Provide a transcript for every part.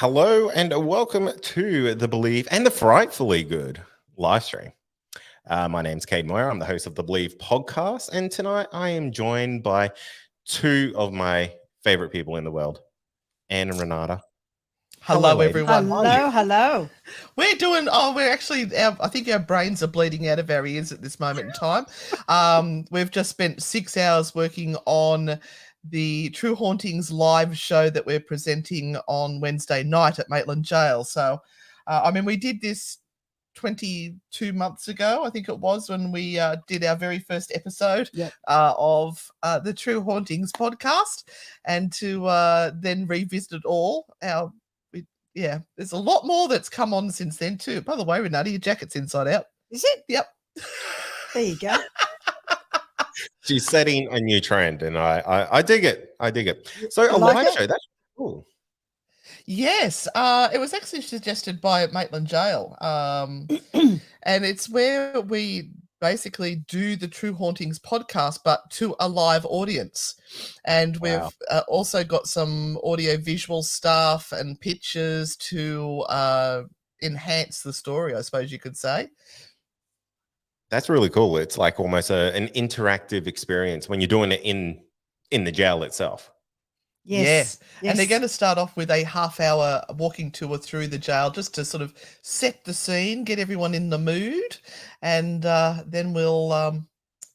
Hello and welcome to the Believe and the Frightfully Good live stream. My name's Kade Moyer. I'm the host of the Believe podcast, and tonight I am joined by two of my favorite people in the world, Anne and Renata. Hello, everyone. Hello. We're actually, I think our brains are bleeding out of our ears at this moment in time. We've just spent 6 hours working on the True Hauntings live show that we're presenting on Wednesday night at Maitland Jail. So, we did this 22 months ago, I think it was, when we did our very first episode of the True Hauntings podcast, and to then revisit it all. There's a lot more that's come on since then too. By the way, Renata, your jacket's inside out. Is it? Yep. There you go. She's setting a new trend, and I dig it. I dig it. So live show, that's cool. Yes, it was actually suggested by Maitland Jail, and it's where we basically do the True Hauntings podcast, but to a live audience. And we've also got some audio visual stuff and pictures to enhance the story, I suppose you could say. That's really cool. It's like almost an interactive experience when you're doing it in the jail itself. Yes. And they're going to start off with a half-hour walking tour through the jail just to sort of set the scene, get everyone in the mood, and then we'll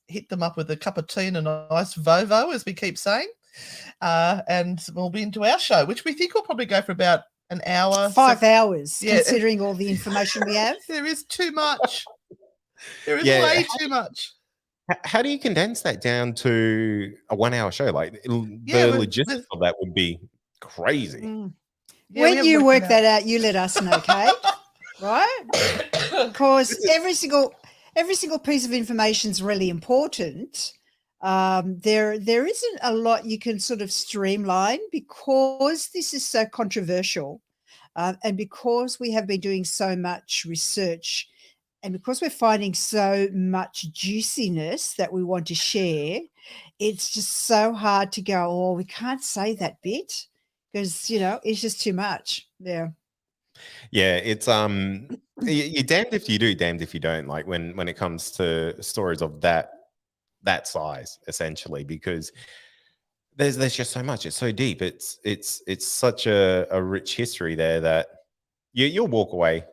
hit them up with a cup of tea and a nice Vovo, as we keep saying, and we'll be into our show, which we think will probably go for about an hour. 5 hours, considering all the information we have. There is too much. There is way too much. How do you condense that down to a 1 hour show? Like the logistics of that would be crazy. When you work that out, you let us know, Kate. Right? Because every single piece of information is really important. There isn't a lot you can sort of streamline because this is so controversial, and because we have been doing so much research. And because we're finding so much juiciness that we want to share, it's just so hard to go, oh, we can't say that bit because, it's just too much. Yeah. Yeah, it's you're damned if you do, damned if you don't, like when it comes to stories of that size, essentially, because there's just so much. It's so deep. It's such a rich history there that you'll walk away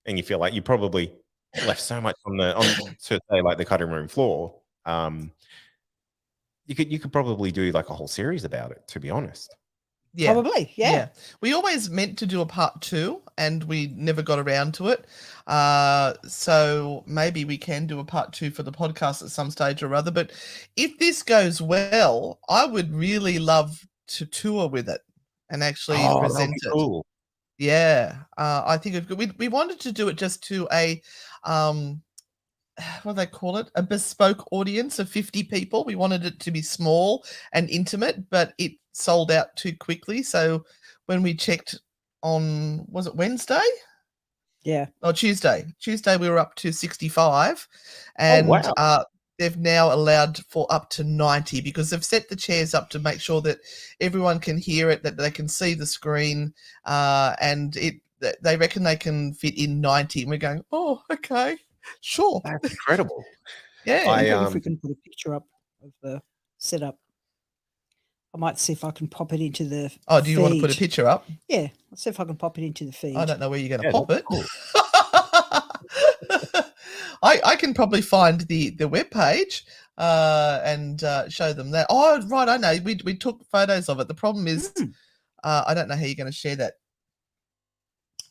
and you feel like you probably left so much on to say like the cutting room floor. You could probably do like a whole series about it, to be honest. Yeah. Probably, yeah. We always meant to do a part 2 and we never got around to it. So maybe we can do a part 2 for the podcast at some stage or other. But if this goes well, I would really love to tour with it and actually present it. Cool. Yeah, I think we wanted to do it just to a what do they call it? A bespoke audience of 50 people. We wanted it to be small and intimate, but it sold out too quickly. So when we checked on, was it Wednesday? Yeah. Or Tuesday. Tuesday we were up to 65, and they've now allowed for up to 90 because they've set the chairs up to make sure that everyone can hear it, that they can see the screen, and they reckon they can fit in 90. And we're going, oh, okay, sure. That's incredible. Yeah. If we can put a picture up of the setup. I might see if I can pop it into the do you want to put a picture up? Yeah. Let's see if I can pop it into the feed. I don't know where you're going to pop it. Cool. I can probably find the webpage and show them that. Oh, right, I know. We took photos of it. The problem is I don't know how you're going to share that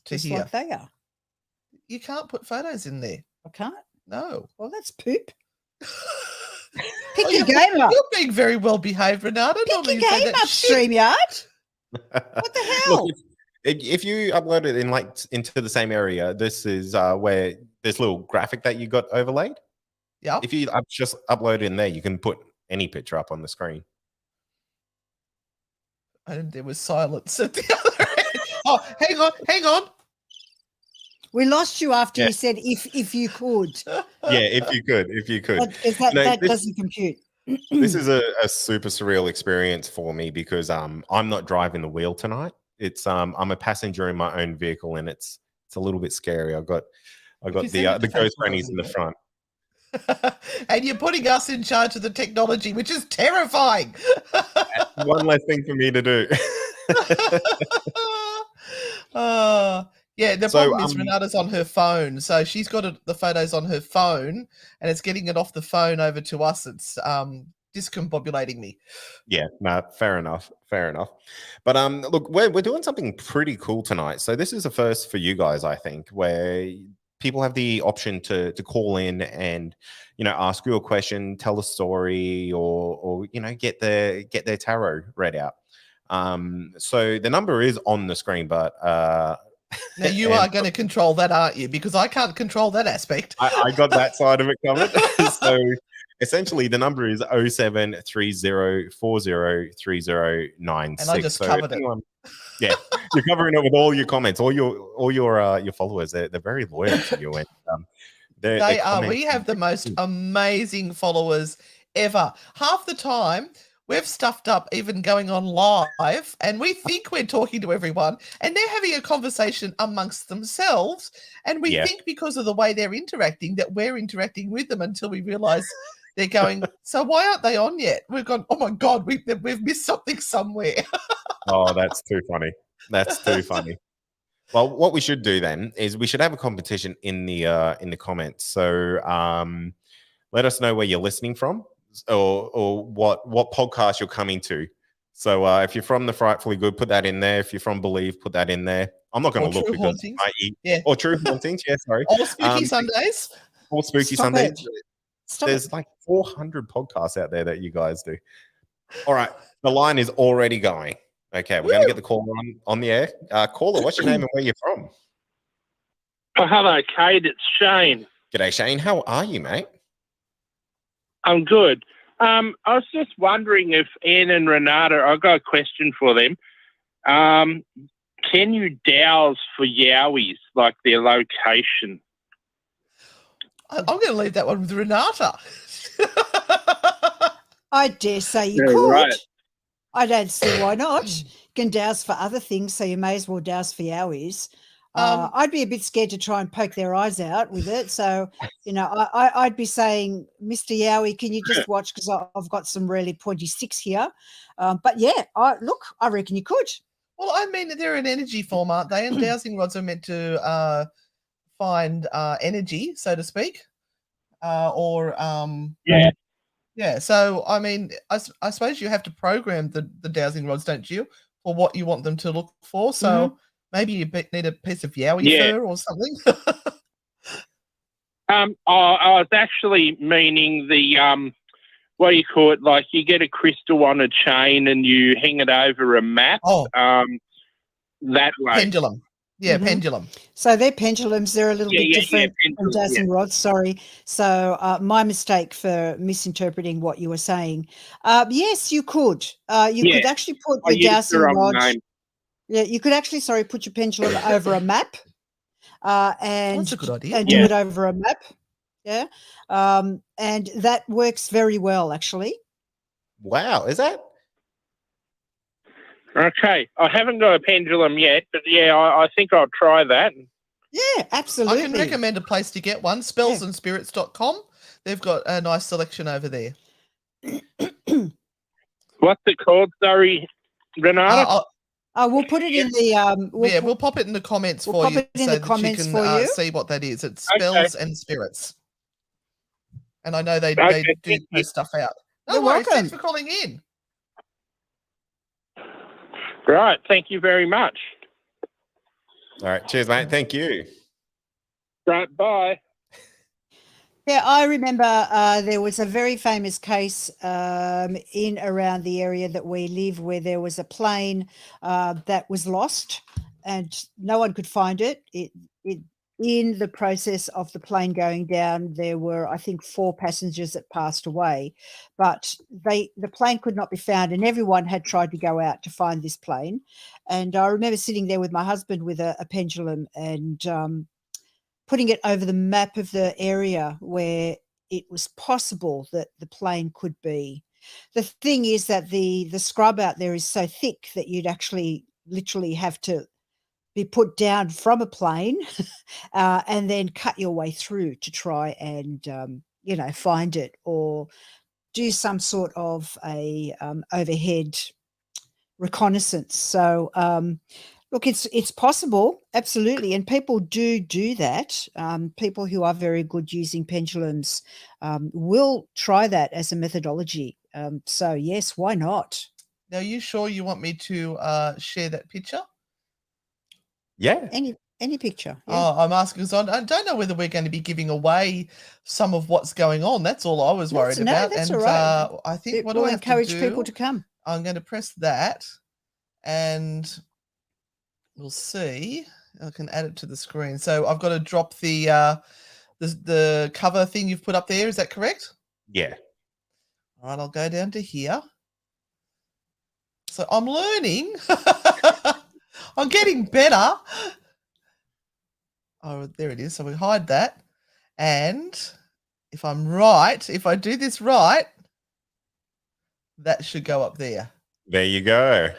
to just here. Like they are. You can't put photos in there. I can't? No. Well, that's poop. Pick your game up. You're being very well behaved, Renata. Pick your game up, StreamYard. What the hell? Look, if you upload it into the same area, this is where this little graphic that you got overlaid. Yeah. If you just upload it in there, you can put any picture up on the screen. And there was silence at the other end. Oh, hang on. We lost you after you said if you could. Yeah, if you could. That doesn't compute. This is a super surreal experience for me because I'm not driving the wheel tonight. It's I'm a passenger in my own vehicle, and it's a little bit scary. I got you send it to the ghost Facebook, I'll grannies in the do front. And you're putting us in charge of the technology, which is terrifying. One less thing for me to do. Yeah, the So, problem is Renata's on her phone, so she's got the photos on her phone, and it's getting it off the phone over to us. It's discombobulating me. Yeah, no, fair enough. But look, we're doing something pretty cool tonight. So this is a first for you guys, I think, where people have the option to call in and, you know, ask you a question, tell a story, or you know, get their tarot read out. So the number is on the screen, but now you are going to control that, aren't you? Because I can't control that aspect. I got that side of it covered. So essentially, the number is 0730403096. And I just covered it. Yeah, you're covering it with all your comments, all your followers. They're very loyal to you, and they are. We have the most amazing followers ever. Half the time, we've stuffed up even going on live, and we think we're talking to everyone, and they're having a conversation amongst themselves, and we think because of the way they're interacting that we're interacting with them until we realize they're going, so why aren't they on yet? We've gone, oh my God, we've missed something somewhere. Oh, that's too funny. That's too funny. Well, what we should do then is we should have a competition in the comments. So let us know where you're listening from, or what podcast you're coming to. So if you're from the Frightfully Good, put that in there. If you're from Believe, put that in there. I'm not going to look because or True Hauntings. Yeah, sorry. Or Spooky Sundays. Or Spooky Sundays. There's like 400 podcasts out there that you guys do. All right, the line is already going. Okay, we're going to get the caller on the air. Caller, what's your name and where you're from? Oh, hello, Kade. It's Shane. G'day, Shane. How are you, mate? I'm good. I was just wondering if Anne and Renata, I've got a question for them. Can you dowse for yowies, like their location? I'm going to leave that one with Renata. I dare say you could. Right. I don't see why not. You can douse for other things, so you may as well douse for yowies. I'd be a bit scared to try and poke their eyes out with it. So, you know, I'd be saying, Mr. Yowie, can you just watch, because I've got some really pointy sticks here. But yeah, I reckon you could. Well, I mean, they're an energy form, aren't they? And dowsing rods are meant to find energy, so to speak. Yeah. So, I mean, I suppose you have to program the dowsing rods, don't you, for what you want them to look for. So maybe you need a piece of yowie fur or something. I was actually meaning the what do you call it? Like you get a crystal on a chain and you hang it over a mat. That way. Pendulum. Yeah, pendulum. So they're pendulums. They're a little bit different from dowsing rods. Sorry. So my mistake for misinterpreting what you were saying. Yes, you could. You could actually put the dowsing rod. Yeah, you could actually, put your pendulum over a map. And that's a good idea. And do it over a map. Yeah. And that works very well, actually. Wow. Is that? Okay. I haven't got a pendulum yet, but I think I'll try that. Yeah, absolutely. I can recommend a place to get one, spellsandspirits.com. They've got a nice selection over there. What's it called? Sorry, Renata? We'll put it in the we'll pop it in the comments for you so that you can see what that is. It's Spells and Spirits. And I know they do post stuff out. No worries. Thanks for calling in. Right. Thank you very much. All right. Cheers, mate. Thank you. Right. Bye. Yeah, I remember there was a very famous case in around the area that we live where there was a plane that was lost and no one could find it. In the process of the plane going down, there were, I think, 4 passengers that passed away, but the plane could not be found, and everyone had tried to go out to find this plane. And I remember sitting there with my husband with a pendulum and putting it over the map of the area where it was possible that the plane could be. The thing is that the scrub out there is so thick that you'd actually literally have to be put down from a plane and then cut your way through to try and, find it, or do some sort of a overhead reconnaissance. So, look, it's possible, absolutely, and people do that. People who are very good using pendulums will try that as a methodology. So, yes, why not? Now, are you sure you want me to share that picture? Yeah. Any picture. Yeah. Oh, I'm asking because I don't know whether we're going to be giving away some of what's going on. That's all I was worried about. That's and all right. I think what will do I have encourage to do? people to come. I'm going to press that, and we'll see. I can add it to the screen. So I've got to drop the cover thing you've put up there. Is that correct? Yeah. All right, I'll go down to here. So I'm learning. I'm getting better. Oh, there it is. So we hide that. And if I'm right, if I do this right, that should go up there. There you go.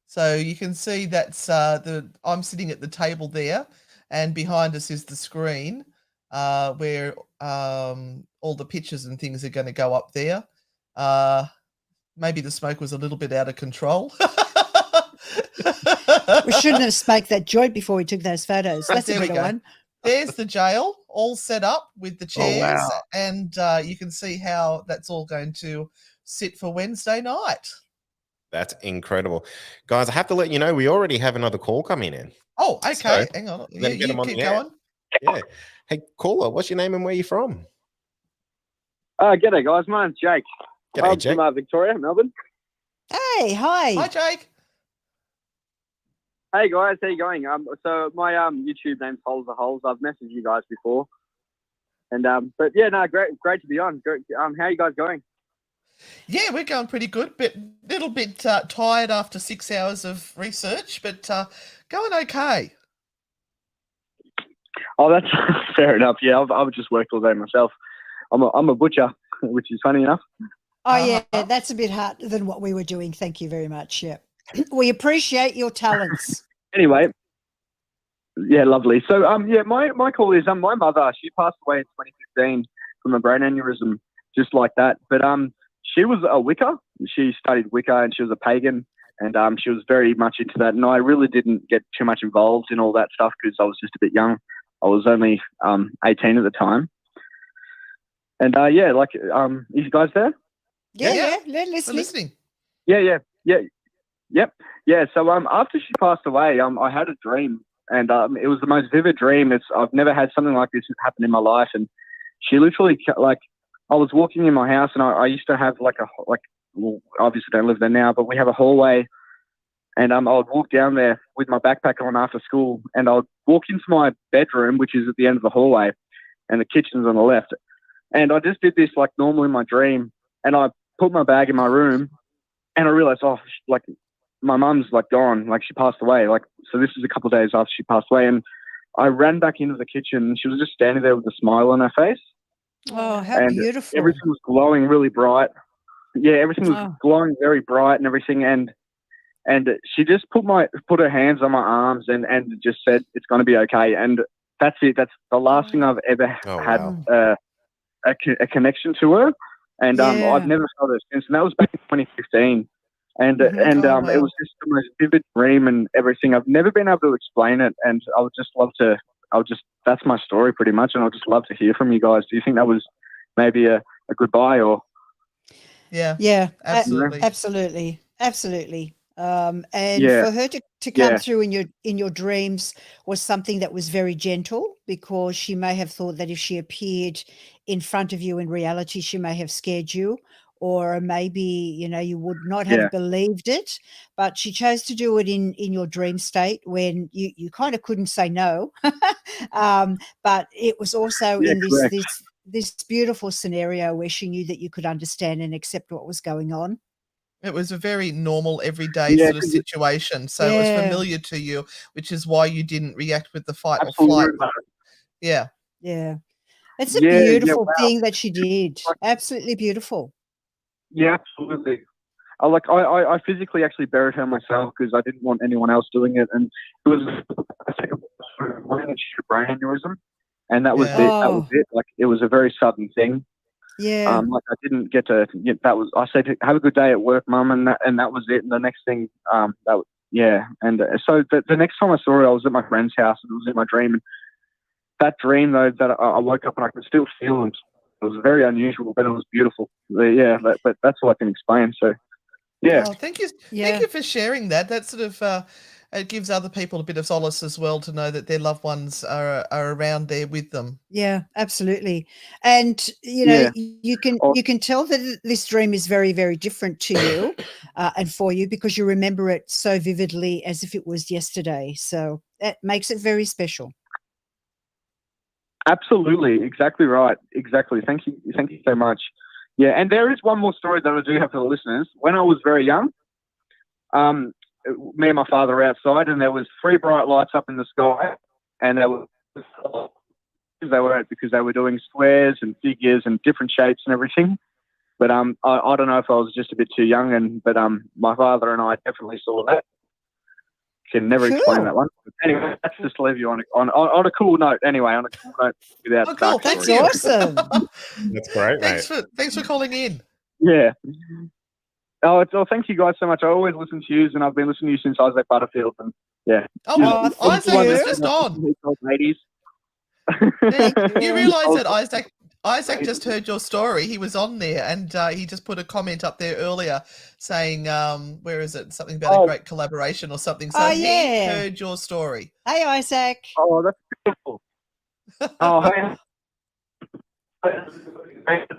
So you can see that's I'm sitting at the table there, and behind us is the screen where all the pictures and things are going to go up there. Maybe the smoke was a little bit out of control. We shouldn't have smoked that joint before we took those photos. That's a better one. There's the jail all set up with the chairs, and you can see how that's all going to sit for Wednesday night. That's incredible. Guys, I have to let you know, we already have another call coming in. Oh, okay. So, hang on. you keep going. Yeah. Hey, caller, what's your name and where are you from? G'day, guys. My name's Jake. G'day, I'm Jake. from Victoria, Melbourne. Hey, hi. Hi, Jake. Hey, guys. How you going? So my YouTube name's Holes the Holes. I've messaged you guys before. And but yeah, no, great to be on. Great, how are you guys going? Yeah, we're going pretty good, but a little bit tired after 6 hours of research, but going okay. Oh, that's fair enough. Yeah, I've just worked all day myself. I'm a butcher, which is funny enough. Oh, yeah, that's a bit harder than what we were doing. Thank you very much. Yeah. We appreciate your talents. Anyway, yeah, lovely. So, yeah, my call is my mother. She passed away in 2015 from a brain aneurysm, just like that. But she was a Wicca. She studied Wicca, and she was a pagan, and she was very much into that. And I really didn't get too much involved in all that stuff because I was just a bit young. I was only 18 at the time. And yeah, like, you guys there? Yeah. We're Listening. listening. Yeah. Yep. Yeah. So after she passed away, I had a dream, and it was the most vivid dream. I've never had something like this happen in my life. And she literally, like, I was walking in my house, and I used to have well, obviously don't live there now, but we have a hallway, and I would walk down there with my backpack on after school, and I would walk into my bedroom, which is at the end of the hallway, and the kitchen's on the left. And I just did this like normal in my dream, and I put my bag in my room, and I realized, like, my mum's like gone, like she passed away. Like, so this is a couple of days after she passed away, and I ran back into the kitchen, and she was just standing there with a smile on her face. Oh, how beautiful. Everything was glowing really bright. Yeah, everything was glowing very bright and everything. And she just put her hands on my arms and just said, "It's going to be okay." And that's it. That's the last thing I've ever had a connection to her. And I've never felt her since. And that was back in 2015. And it was just the most vivid dream and everything. I've never been able to explain it. And I would just love to. That's my story pretty much, and I'd just love to hear from you guys. Do you think that was maybe a goodbye or? Yeah, absolutely. For her to come through in your dreams was something that was very gentle, because she may have thought that if she appeared in front of you in reality, she may have scared you, or maybe, you would not have believed it, but she chose to do it in your dream state when you kind of couldn't say no. But it was also in this beautiful scenario where she knew that you could understand and accept what was going on. It was a very normal, everyday sort of situation. So it was familiar to you, which is why you didn't react with the fight or flight. Yeah. Yeah. It's a beautiful thing that she did. Absolutely beautiful. Yeah, absolutely. I physically actually buried her myself because I didn't want anyone else doing it, and it was I think it was a brain aneurysm, and that was it. That was it. Like, it was a very sudden thing. Yeah. Like, I didn't get to. That was. I said, "Have a good day at work, Mum," and that was it. And the next thing, that was, yeah. And so the next time I saw her, I was at my friend's house, and it was in my dream. And that dream, though, that I woke up and I could still feel it. It was very unusual, but it was beautiful. Yeah, but that's all I can explain. So, yeah. Oh, thank you. Thank you for sharing that. That sort of it gives other people a bit of solace as well to know that their loved ones are around there with them. Yeah, absolutely. And you know, you can tell that this dream is very, very different to you and for you, because you remember it so vividly as if it was yesterday. So that makes it very special. Absolutely, exactly right. Exactly. Thank you so much. Yeah, and there is one more story that I do have for the listeners. When I was very young, me and my father were outside, and there was 3 bright lights up in the sky, and because they were doing squares and figures and different shapes and everything. But I don't know if I was just a bit too young, but my father and I definitely saw that. Can never explain that one. But anyway, that's just to leave you on a cool note. Anyway, on a cool note, without cool. That's awesome. That's great, mate. Thanks for calling in. Yeah. Oh, thank you guys so much. I always listen to you, and I've been listening to you since Isaac Butterfield. And yeah. Oh, well, Isaac was just on. Ladies. You realise that Isaac just heard your story. He was on there, and he just put a comment up there earlier saying, where is it? Something about a great collaboration or something. So he heard your story. Hey, Isaac. Oh, that's beautiful. Oh, hey.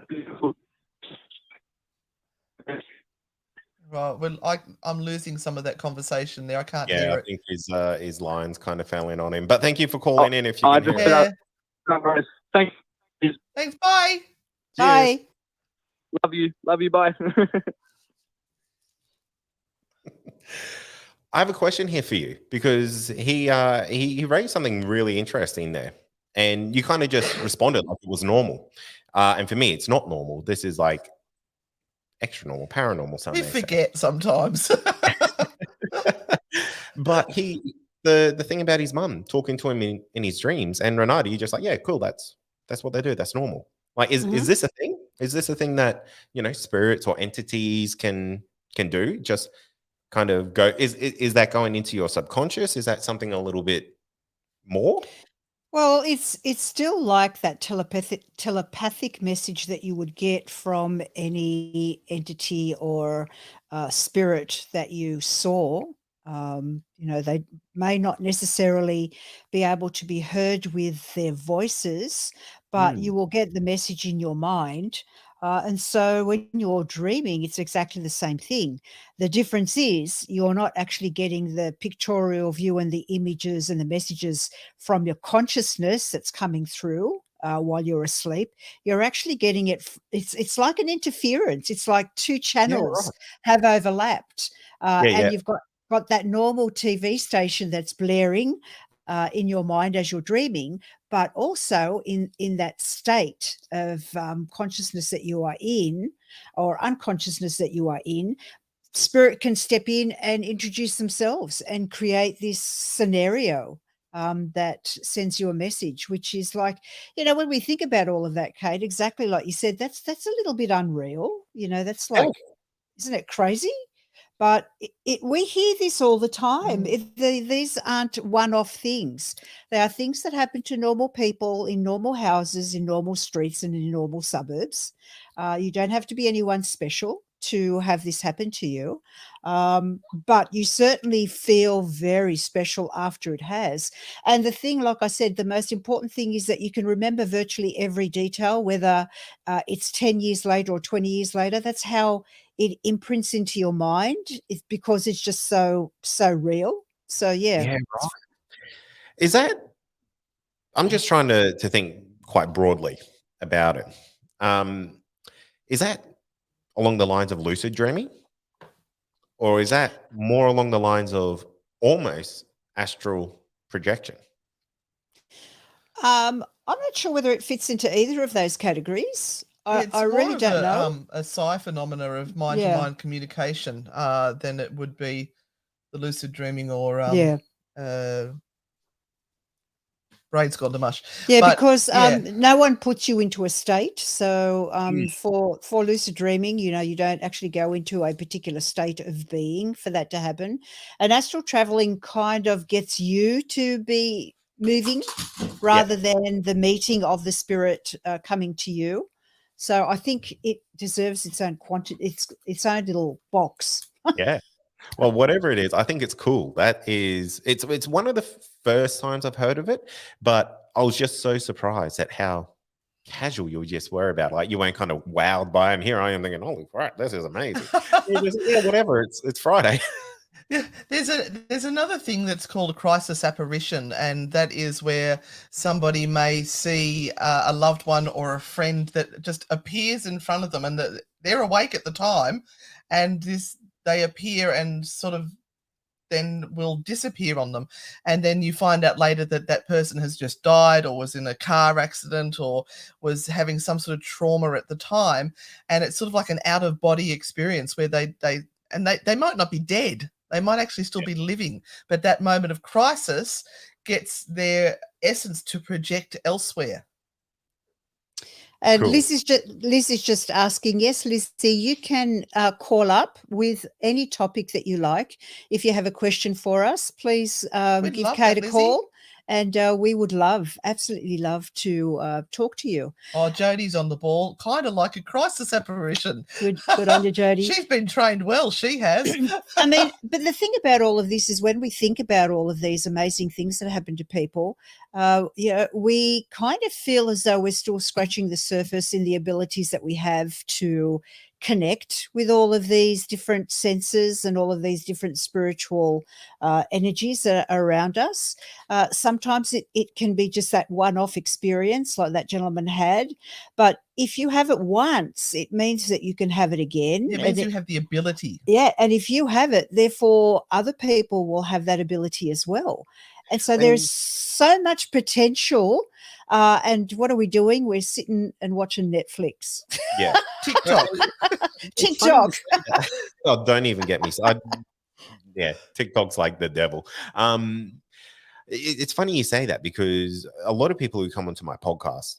Beautiful. Right. Well, I'm losing some of that conversation there. I can't hear it. Yeah, I think his lines kind of fell in on him. But thank you for calling in. If you can hear it. Thanks. Thanks. Bye. Bye. Love you. Bye. I have a question here for you, because he raised something really interesting there, and you kind of just responded like it was normal. And for me, it's not normal. This is like extra normal, paranormal something. We forget sometimes. But the thing about his mum talking to him in his dreams, and Renata, you're just like, yeah, cool. That's what they do. That's normal. Like, is this a thing? Is this a thing that, spirits or entities can do? Just kind of go. Is that going into your subconscious? Is that something a little bit more? Well, it's still like that telepathic message that you would get from any entity or spirit that you saw. They may not necessarily be able to be heard with their voices, but you will get the message in your mind. And so when you're dreaming, it's exactly the same thing. The difference is you're not actually getting the pictorial view and the images and the messages from your consciousness that's coming through while you're asleep. You're actually getting it. It's like an interference. It's like 2 channels have overlapped, and you've got that normal TV station that's blaring in your mind as you're dreaming, but also in that state of consciousness that you are in, or unconsciousness that you are in, spirit can step in and introduce themselves and create this scenario that sends you a message, which is like, when we think about all of that, Kate, exactly like you said, that's a little bit unreal. That's like, isn't it crazy? But we hear this all the time. These aren't one-off things. They are things that happen to normal people in normal houses, in normal streets, and in normal suburbs. You don't have to be anyone special to have this happen to you. But you certainly feel very special after it has. And the thing, like I said, the most important thing is that you can remember virtually every detail, whether it's 10 years later or 20 years later. That's how it imprints into your mind. It's because it's just so real. So yeah. Right. Is that, I'm just trying to think quite broadly about it. Is that along the lines of lucid dreaming? Or is that more along the lines of almost astral projection? I'm not sure whether it fits into either of those categories. It's I more really of don't know. a psi phenomena of mind-to-mind communication than it would be the lucid dreaming or Yeah. brain's gone to mush. Yeah, But because yeah, no one puts you into a state. So for lucid dreaming, you don't actually go into a particular state of being for that to happen. And astral traveling kind of gets you to be moving rather than the meeting of the spirit coming to you. So I think it deserves its own its own little box. Yeah. Well, whatever it is, I think it's cool. It's one of the first times I've heard of it, but I was just so surprised at how casual you just were about it. Like you weren't kind of wowed by it. And here I am thinking, holy crap, this is amazing. Yeah, whatever. It's Friday. Yeah, there's another thing that's called a crisis apparition, and that is where somebody may see a loved one or a friend that just appears in front of them, and they're awake at the time, and they appear and sort of then will disappear on them, and then you find out later that that person has just died or was in a car accident or was having some sort of trauma at the time, and it's sort of like an out of body experience where they might not be dead. They might actually still be living, but that moment of crisis gets their essence to project elsewhere. And Cool. Liz is just asking, yes, Lizzie, you can call up with any topic that you like. If you have a question for us, please give Kade a call, and we would absolutely love to talk to you. Oh, Jodie's on the ball, kind of like a crisis apparition. Good on you, Jodie. She's been trained well, she has. I mean, but the thing about all of this is when we think about all of these amazing things that happen to people, we kind of feel as though we're still scratching the surface in the abilities that we have to connect with all of these different senses and all of these different spiritual energies that are around us. Sometimes it can be just that one-off experience like that gentleman had, but if you have it once, it means that you can have it again. It means you have the ability. Yeah, and if you have it, therefore other people will have that ability as well. And so there's so much potential. And what are we doing? We're sitting and watching Netflix. Yeah. TikTok. TikTok. Oh, don't even get me started. Yeah, TikTok's like the devil. It's funny you say that because a lot of people who come onto my podcast,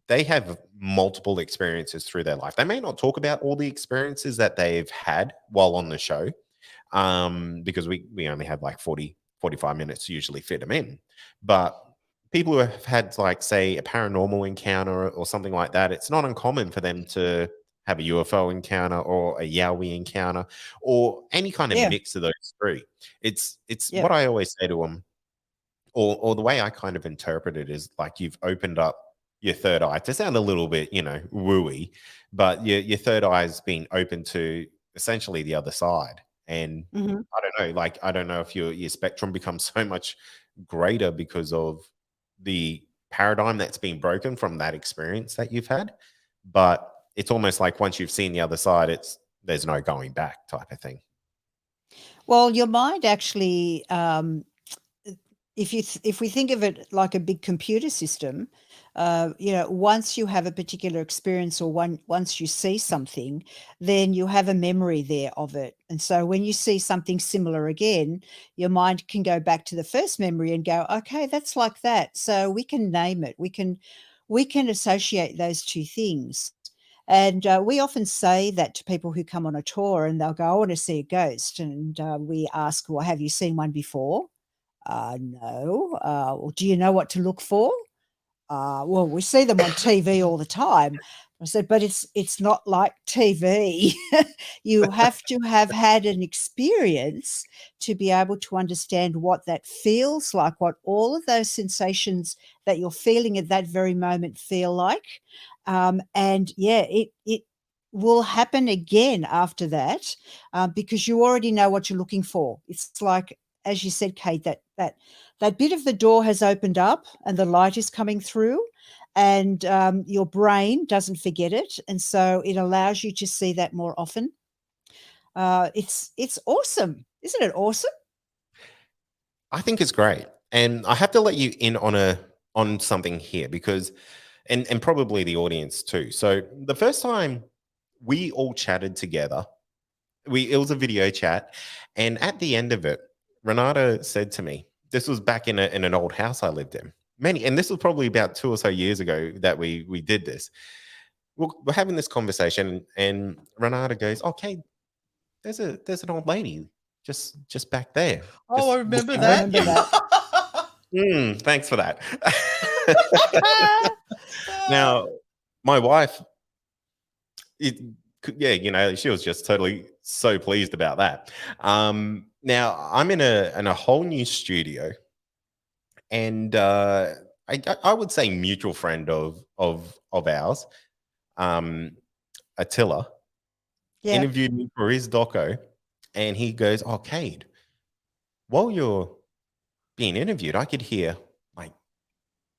they have multiple experiences through their life. They may not talk about all the experiences that they've had while on the show, because we only have like 45 minutes to usually fit them in. But people who have had, like, say, a paranormal encounter or something like that, it's not uncommon for them to have a UFO encounter or a Yowie encounter or any kind of mix of those three. It's what I always say to them, or the way I kind of interpret it is like you've opened up your third eye, to sound a little bit, wooey, but your third eye has been open to essentially the other side. And I don't know, like, I don't know if your spectrum becomes so much greater because of the paradigm that's been broken from that experience that you've had, but it's almost like once you've seen the other side, there's no going back type of thing. Well, your mind actually, if we think of it like a big computer system, once you have a particular experience or once you see something, then you have a memory there of it. And so when you see something similar again, your mind can go back to the first memory and go, okay, that's like that. So we can name it. We can associate those two things. And we often say that to people who come on a tour and they'll go, I want to see a ghost. And we ask, well, have you seen one before? No. Well, do you know what to look for? Well, we see them on TV all the time. I said, but it's not like TV. You have to have had an experience to be able to understand what that feels like, what all of those sensations that you're feeling at that very moment feel like. And yeah, it will happen again after that, because you already know what you're looking for. It's like, as you said, Kate, that bit of the door has opened up and the light is coming through, and your brain doesn't forget it, and so it allows you to see that more often. It's awesome, isn't it? Awesome. I think it's great, and I have to let you in on something here, because and probably the audience too. So the first time we all chatted together, it was a video chat, and at the end of it, Renata said to me, this was back in an old house I lived in. And this was probably about 2 or so years ago that we did this. We're having this conversation, and Renata goes, "Okay, there's an old lady just back there." Oh, I remember that. Thanks for that. Now, my wife, she was just totally so pleased about that. Now I'm in a whole new studio, and I would say mutual friend of ours, Attila, interviewed me for his doco, and he goes, "Oh, Kade, while you're being interviewed, I could hear like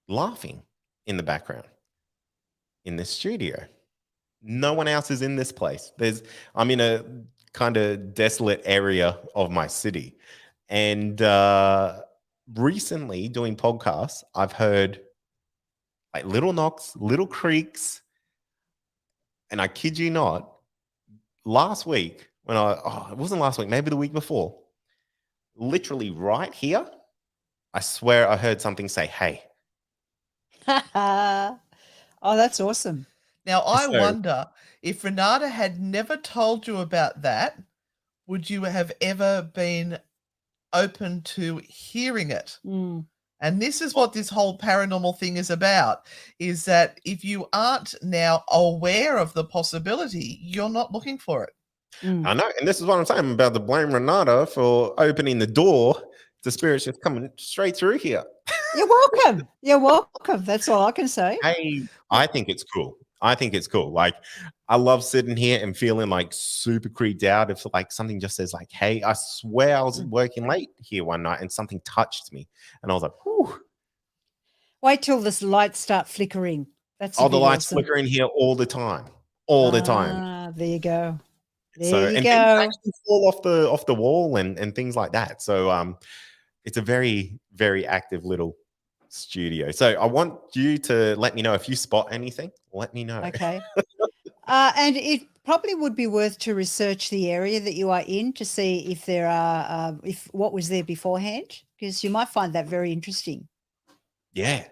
laughing in the background in this studio. No one else is in this place. I'm in a kind of desolate area of my city, and recently doing podcasts, I've heard like little knocks, little creaks, and I kid you not, last week it wasn't last week, maybe the week before, literally right here, I swear I heard something say, 'Hey.'" Oh, that's awesome. Now, I wonder if Renata had never told you about that, would you have ever been open to hearing it? And this is what this whole paranormal thing is about, is that if you aren't now aware of the possibility, you're not looking for it. I know. And this is what I'm saying. I'm about to blame Renata for opening the door. The spirit's just coming straight through here. You're welcome. You're welcome. That's all I can say. Hey, I think it's cool. Like, I love sitting here and feeling like super creeped out if like something just says like, "Hey," I swear I was working late here one night and something touched me. And I was like, whew. Wait till the lights start flickering. That's the lights flickering here all the time. The time. There you go. There you go. Things actually fall off the wall and things like that. So it's a very, very active little studio. So I want you to let me know if you spot anything. Let me know. Okay. And it probably would be worth to research the area that you are in to see if there are if what was there beforehand, because you might find that very interesting. Yeah.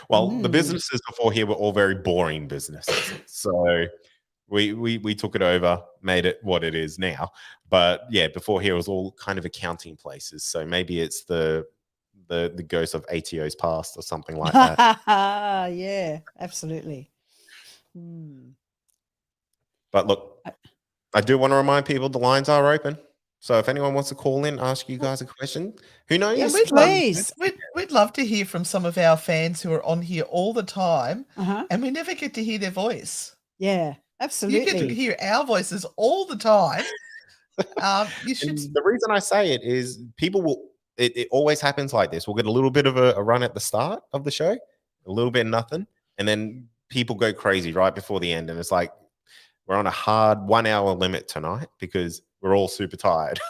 Well, the businesses before here were all very boring businesses. So we took it over, made it what it is now. But yeah, before here was all kind of accounting places. So maybe it's the ghost of ATO's past or something like that. Yeah, absolutely. But look, I do want to remind people the lines are open. So if anyone wants to call in, ask you guys a question, who knows? Yeah, we'd love to hear from some of our fans who are on here all the time, and we never get to hear their voice. Yeah, absolutely. You get to hear our voices all the time. You should. The reason I say it is people will. It always happens like this. We'll get a little bit of a run at the start of the show, a little bit nothing, and then people go crazy right before the end, and it's like we're on a hard 1 hour limit tonight because we're all super tired.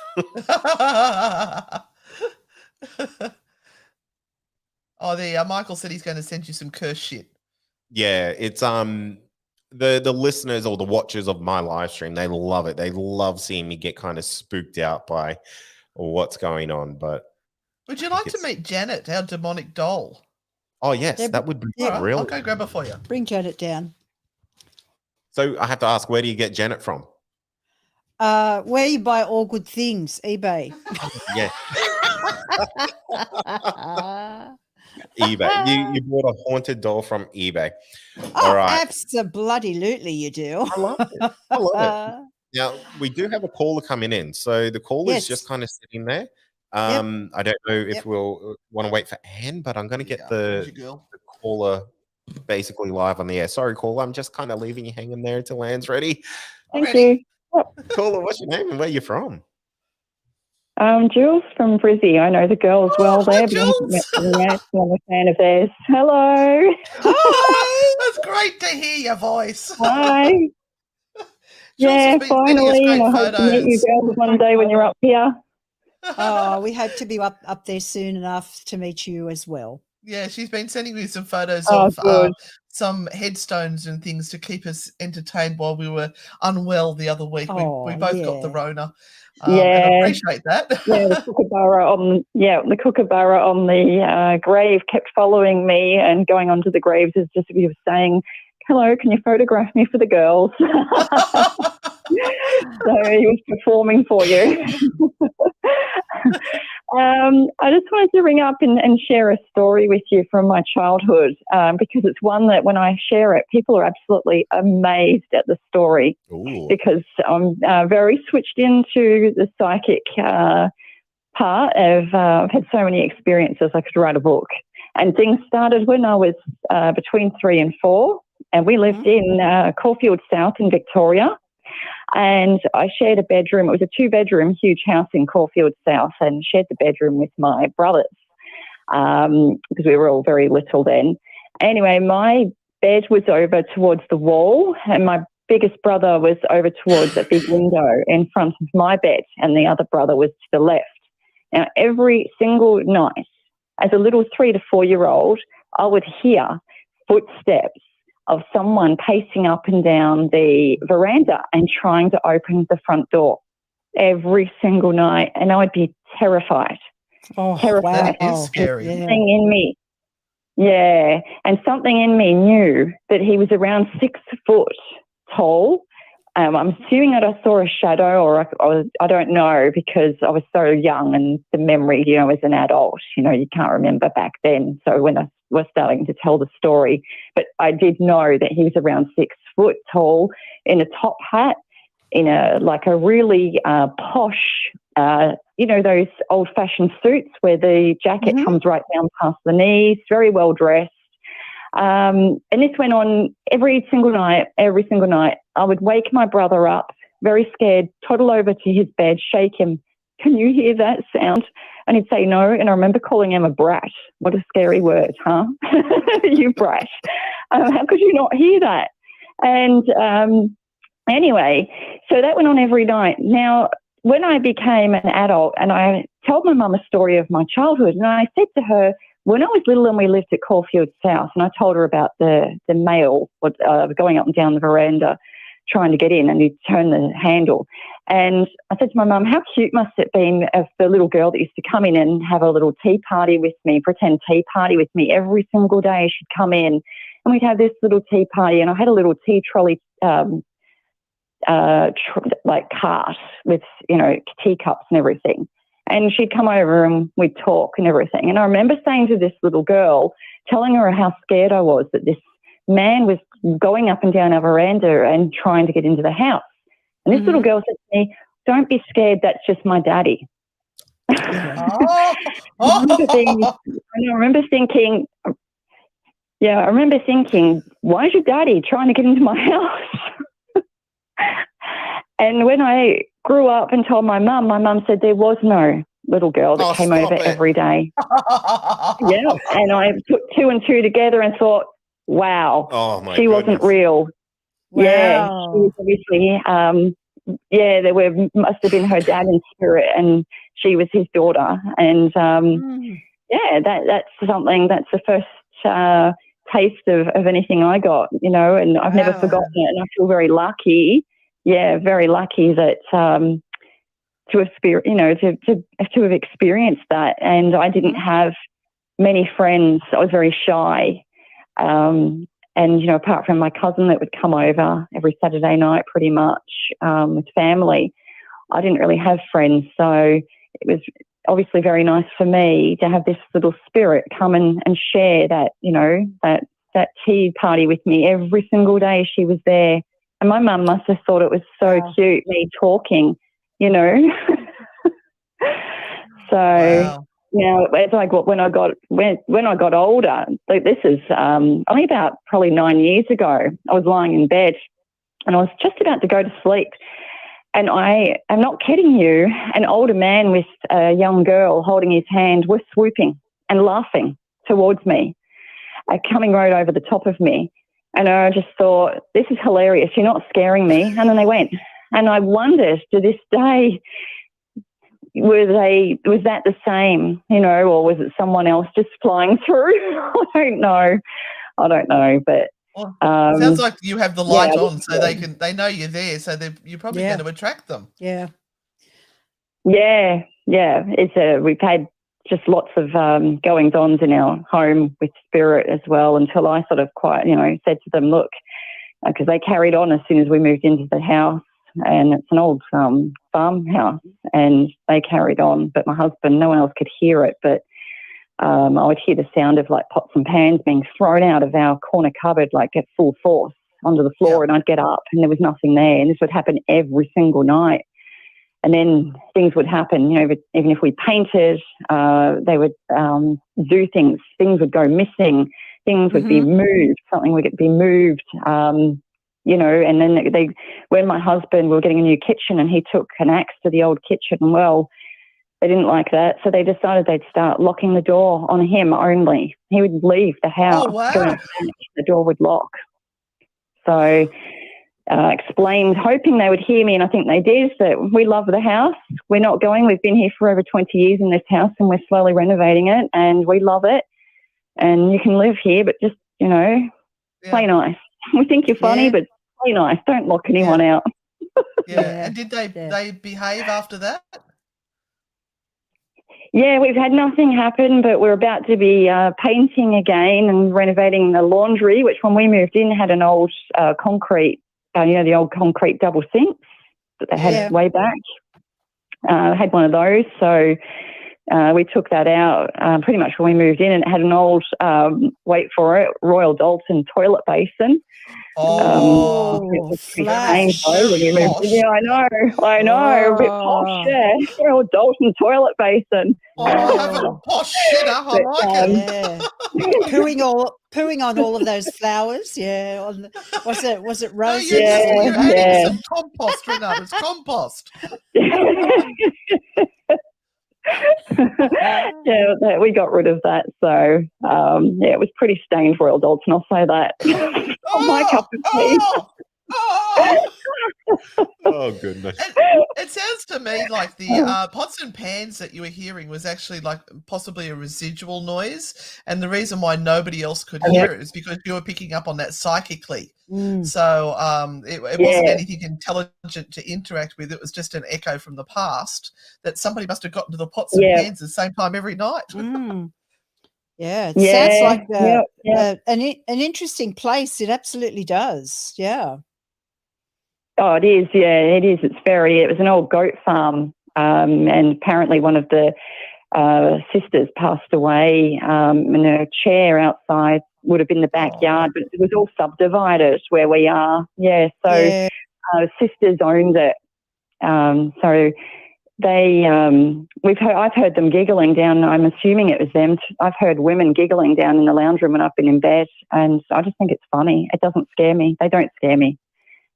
Michael said he's going to send you some curse shit. Yeah, it's the listeners or the watchers of my live stream, they love it. They love seeing me get kind of spooked out by what's going on. But would you like to meet Janet, our demonic doll? Oh yes, that would be real. I'll go grab her for you. Bring Janet down. So I have to ask, where do you get Janet from? Where you buy all good things, eBay. Yeah. eBay. You bought a haunted doll from eBay. All right. Absolutely you do. I love it. I love it. Now, we do have a caller coming in. So the caller is just kind of sitting there. I don't know if we'll want to wait for Anne, but I'm going to get the caller basically live on the air. Sorry, caller. I'm just kind of leaving you hanging there until Anne's ready. Thank you. Caller, what's your name and where you from? Jules from Brizzy. I know the girls well there. Jules. I'm a fan of theirs. Hello. Hi. That's great to hear your voice. Hi. Yeah, finally. I hope to meet you girls one day when you're up here. Oh, we hope to be up there soon enough to meet you as well. Yeah, she's been sending me some photos Oh, of good. some headstones and things to keep us entertained while we were unwell the other week. We Oh, both got the yeah. Rona. Yeah. And I appreciate that. Yeah, the kookaburra on the grave kept following me and going onto the graves as just he was saying, "Hello, can you photograph me for the girls?" So he was performing for you. I just wanted to ring up and share a story with you from my childhood because it's one that when I share it, people are absolutely amazed at the story. Ooh. Because I'm very switched into the psychic part of I've had so many experiences I could write a book. And things started when I was between 3 and 4, and we lived in Caulfield South in Victoria. And I shared a bedroom. It was a 2-bedroom, huge house in Caulfield South, and shared the bedroom with my brothers because we were all very little then. Anyway, my bed was over towards the wall, and my biggest brother was over towards a big window in front of my bed, and the other brother was to the left. Now, every single night, as a little 3 to 4-year-old, I would hear footsteps of someone pacing up and down the veranda and trying to open the front door every single night, and I would be terrified. Oh, That wow. is scary. Yeah. Something in me, and something in me knew that he was around 6 foot tall. I'm assuming that I saw a shadow, or I don't know, because I was so young, and the memory, as an adult, you can't remember back then. So when I was starting to tell the story, but I did know that he was around 6 foot tall, in a top hat, in a really posh, those old-fashioned suits where the jacket comes right down past the knees, very well dressed. And this went on every single night. I would wake my brother up, very scared, toddle over to his bed, shake him. "Can you hear that sound?" And he'd say no. And I remember calling him a brat. What a scary word, huh? You brat. How could you not hear that? And anyway, so that went on every night. Now, when I became an adult, and I told my mum a story of my childhood, and I said to her, when I was little and we lived at Caulfield South, and I told her about the male going up and down the veranda trying to get in, and he'd turn the handle. And I said to my mum, how cute must it been of the little girl that used to come in and have a little tea party with me, pretend tea party with me every single day. She'd come in and we'd have this little tea party, and I had a little tea trolley cart with, teacups and everything. And she'd come over and we'd talk and everything. And I remember saying to this little girl, telling her how scared I was that this man was going up and down our veranda and trying to get into the house. And this little girl said to me, "Don't be scared, that's just my daddy." I remember thinking, why is your daddy trying to get into my house? And when I grew up and told my mum said there was no little girl that came over every day. Yeah, and I put 2 and 2 together and thought, wow, she wasn't real. Wow. Yeah, she was obviously, there must have been her dad in spirit, and she was his daughter. And that's something. That's the first taste of anything I got, and I've never forgotten it, and I feel very lucky. Yeah, very lucky that to have experienced that. And I didn't have many friends. I was very shy. And, apart from my cousin that would come over every Saturday night pretty much with family, I didn't really have friends. So it was obviously very nice for me to have this little spirit come and share that, that tea party with me every single day she was there. And my mum must have thought it was so cute, me talking, So now, it's like when I got older, like this is only about probably 9 years ago. I was lying in bed, and I was just about to go to sleep. And I am not kidding you. An older man with a young girl holding his hand were swooping and laughing towards me, coming right over the top of me. And I just thought, this is hilarious. You're not scaring me. And then they went. And I wondered to this day, was that the same, or was it someone else just flying through? I don't know, but well, sounds like you have the light yeah, on, so they know you're there, so you're probably going to attract them. Yeah. Yeah. We've had just lots of goings-ons in our home with spirit as well, until I sort of said to them, look, because they carried on as soon as we moved into the house, and it's an old farmhouse, and they carried on. But my husband, no one else could hear it, but I would hear the sound of like pots and pans being thrown out of our corner cupboard, like at full force onto the floor, and I'd get up and there was nothing there. And this would happen every single night. And then things would happen, even if we painted, they would do things. Things would go missing. Things would be moved. Something would be moved, and then when my husband, we were getting a new kitchen and he took an axe to the old kitchen, well, they didn't like that. So they decided they'd start locking the door on him only. He would leave the house. Oh, wow. Go upstairs, the door would lock. So explained, hoping they would hear me, and I think they did, that we love the house. We're not going. We've been here for over 20 years in this house, and we're slowly renovating it, and we love it. And you can live here, but just, play nice. We think you're funny, but play nice. Don't lock anyone out. Yeah. And did they behave after that? Yeah, we've had nothing happen, but we're about to be painting again and renovating the laundry, which when we moved in had an old concrete, the old concrete double sinks that they had way back. Had one of those, so we took that out pretty much when we moved in, and it had an old, wait for it, Royal Dalton toilet basin. Flash. Yeah, I know, a bit posh, Royal Dalton toilet basin. Have a posh shitter, I like it. Pooing on all of those flowers, was it roses? You're adding some compost, Renata. It's compost. We got rid of that. So, it was pretty stained Royal Dalton, I'll say that. My cup of tea. Oh, goodness. It sounds to me like the pots and pans that you were hearing was actually like possibly a residual noise. And the reason why nobody else could hear it is because you were picking up on that psychically. So it wasn't anything intelligent to interact with. It was just an echo from the past that somebody must have gotten to the pots and pans at the same time every night. Yeah, it sounds like an interesting place. It absolutely does. Yeah. Oh, it is. Yeah, it is. It was an old goat farm, and apparently one of the sisters passed away, and her chair outside would have been the backyard, but it was all subdivided where we are. Yeah, so sisters owned it. So they, I've heard them giggling down. I'm assuming it was them. I've heard women giggling down in the lounge room when I've been in bed, and I just think it's funny. It doesn't scare me. They don't scare me.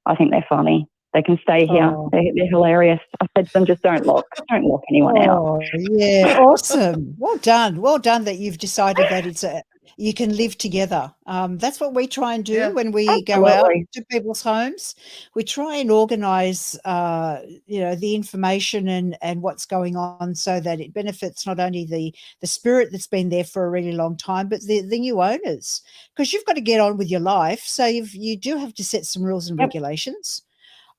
I think they're funny. They can stay here. They're hilarious. I said to them, just don't lock anyone out. Yeah, awesome. Well done that you've decided that you can live together. That's what we try and do when we go out to people's homes. We try and organise, the information and what's going on so that it benefits not only the spirit that's been there for a really long time, but the new owners, because you've got to get on with your life. So you do have to set some rules and regulations.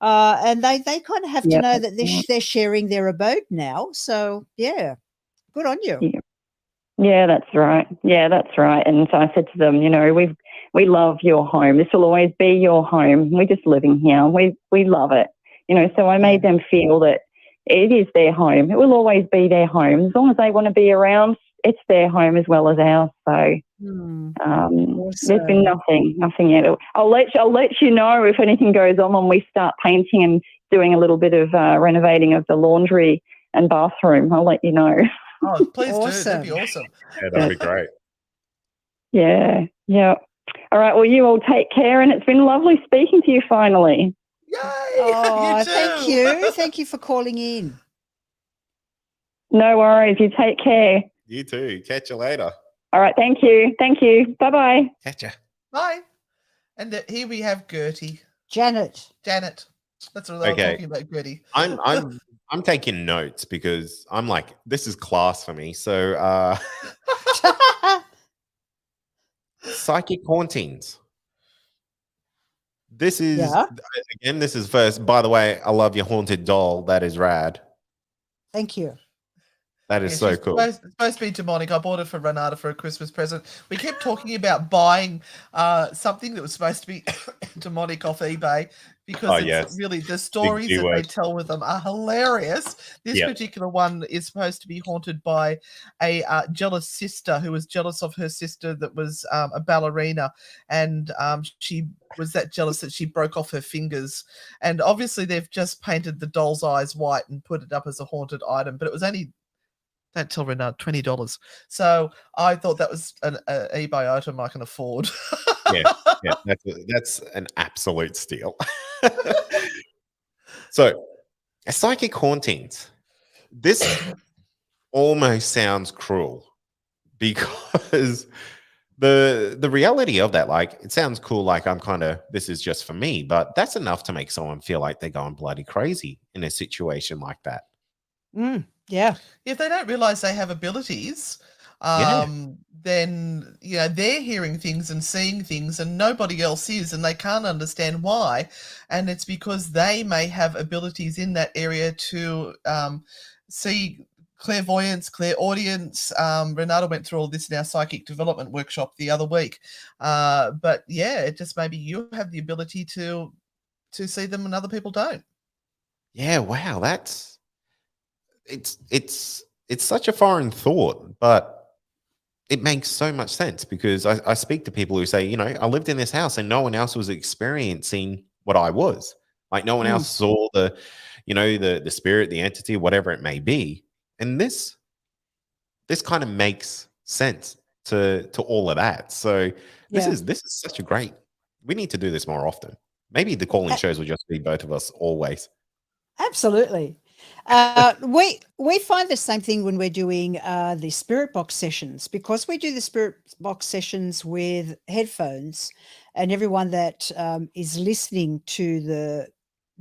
And they kind of have to know that they're sharing their abode now. So, good on you. Yeah, that's right. And so I said to them, we love your home. This will always be your home. We're just living here. We love it. So I made them feel that it is their home. It will always be their home. As long as they want to be around, it's their home as well as ours. So there's been nothing yet. I'll let you know if anything goes on when we start painting and doing a little bit of renovating of the laundry and bathroom. I'll let you know. Oh, please do. That'd be awesome. Yeah, that'd be great. Yeah. All right. Well, you all take care, and it's been lovely speaking to you finally. Yay! Oh, thank you. Thank you for calling in. No worries. You take care. You too. Catch you later. All right. Thank you. Bye-bye. Catch ya. Bye. And here we have Gertie. Janet. That's what they were Okay. talking about, Gritty. I'm taking notes because I'm like, this is class for me. So psychic hauntings. This is again, this is first. By the way, I love your haunted doll. That is rad. Thank you. That is so she's cool. supposed to be demonic. I bought it for Renata for a Christmas present. We kept talking about buying something that was supposed to be demonic off eBay because really the stories that they tell with them are hilarious. This particular one is supposed to be haunted by a jealous sister who was jealous of her sister that was a ballerina, and she was that jealous that she broke off her fingers. And obviously they've just painted the doll's eyes white and put it up as a haunted item, but it was only, don't tell Renata, $20. So I thought that was an eBay item I can afford. yeah, that's an absolute steal. So, psychic hauntings. This almost sounds cruel because the reality of that, like, it sounds cool, like I'm kind of, this is just for me, but that's enough to make someone feel like they're going bloody crazy in a situation like that. Yeah. If they don't realize they have abilities, then they're hearing things and seeing things and nobody else is, and they can't understand why. And it's because they may have abilities in that area to see clairvoyance, clairaudience. Renata went through all this in our psychic development workshop the other week. But yeah, it just maybe you have the ability to see them and other people don't. Yeah, wow, that's it's such a foreign thought, but it makes so much sense because I speak to people who say, I lived in this house and no one else was experiencing what I was. Like no one else saw the spirit, the entity, whatever it may be. And this kind of makes sense to all of that. So this is such a great. We need to do this more often. Maybe the calling shows will just be both of us always. Absolutely. We find the same thing when we're doing the spirit box sessions, because we do the spirit box sessions with headphones, and everyone that is listening to the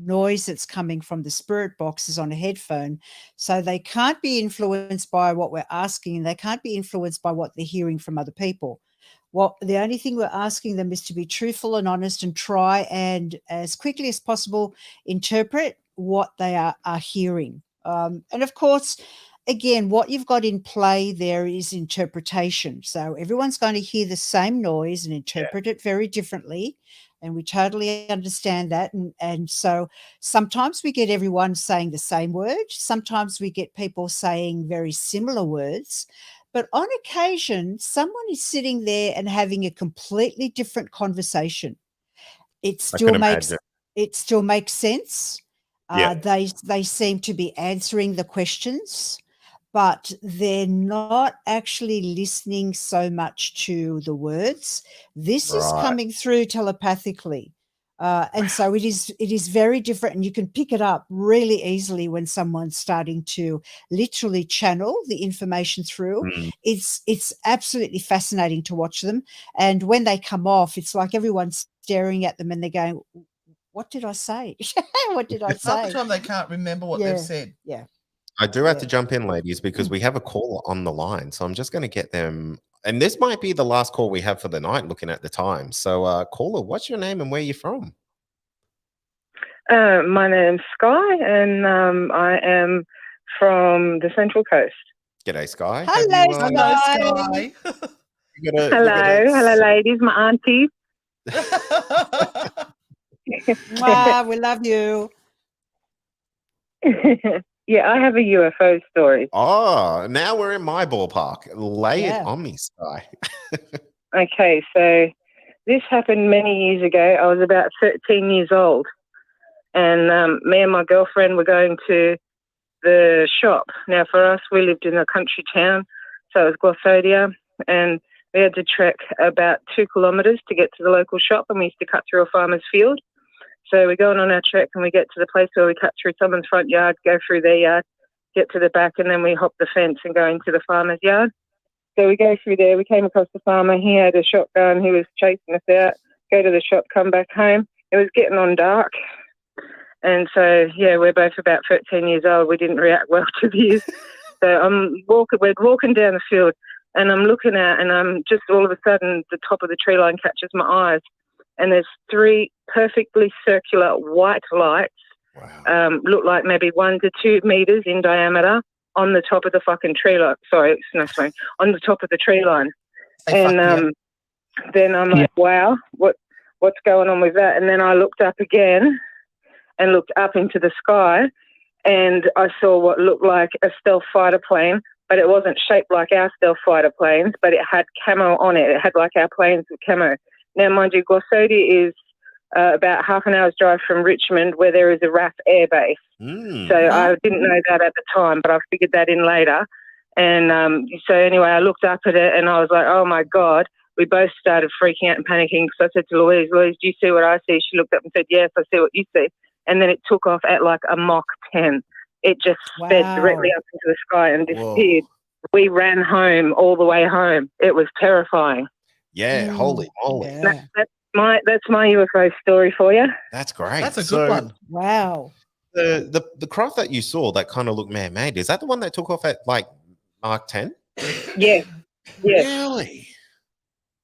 noise that's coming from the spirit box is on a headphone, so they can't be influenced by what we're asking, and they can't be influenced by what they're hearing from other people. The only thing we're asking them is to be truthful and honest and try and as quickly as possible interpret what they are hearing. And of course, again, what you've got in play there is interpretation. So everyone's going to hear the same noise and interpret it very differently. And we totally understand that. And so sometimes we get everyone saying the same word. Sometimes we get people saying very similar words. But on occasion, someone is sitting there and having a completely different conversation. It still makes sense. They seem to be answering the questions, but they're not actually listening so much to the words. This is coming through telepathically. And so it is very different, and you can pick it up really easily when someone's starting to literally channel the information through. It's absolutely fascinating to watch them. And when they come off, it's like everyone's staring at them and they're going, what did I say? What did I say? Half the time they can't remember what they've said. Yeah. I do have to jump in, ladies, because we have a caller on the line. So I'm just going to get them. And this might be the last call we have for the night, looking at the time. So, caller, what's your name and where are you from? My name's Sky, and I am from the Central Coast. G'day, Sky. Hello, Sky. Hello, ladies, my aunties. We love you. Yeah, I have a UFO story. Oh, now we're in my ballpark. Lay it on me, Sky. Okay, so this happened many years ago. I was about 13 years old, and me and my girlfriend were going to the shop. Now, for us, we lived in a country town, so it was Glossodia, and we had to trek about 2 kilometres to get to the local shop, and we used to cut through a farmer's field. So we're going on our trek and we get to the place where we cut through someone's front yard, go through their yard, get to the back, and then we hop the fence and go into the farmer's yard. So we go through there. We came across the farmer. He had a shotgun. He was chasing us out, go to the shop, come back home. It was getting on dark. And so, yeah, we're both about 13 years old. We didn't react well to this. So we're walking down the field, and I'm looking out, and I'm just all of a sudden the top of the tree line catches my eyes, and there's 3 perfectly circular white lights, look like maybe 1 to 2 meters in diameter on the top of the fucking tree line. Sorry, on the top of the tree line. And then I'm like, wow, what's going on with that? And then I looked up again and looked up into the sky, and I saw what looked like a stealth fighter plane, but it wasn't shaped like our stealth fighter planes, but it had camo on it. It had like our planes with camo. Now, mind you, Gorsodi is about half an hour's drive from Richmond, where there is a RAF air base. So I didn't know that at the time, but I figured that in later. And so anyway, I looked up at it, and I was like, oh, my God. We both started freaking out and panicking, because I said to Louise, do you see what I see? She looked up and said, yes, I see what you see. And then it took off at like a Mach 10. It just sped directly up into the sky and disappeared. Whoa. We ran home all the way home. It was terrifying. Yeah, holy moly. Yeah. That's my UFO story for you. That's great. That's a good one. Wow. The craft that you saw that kind of looked man-made, is that the one that took off at like Mach 10? Yeah. Yes. Really?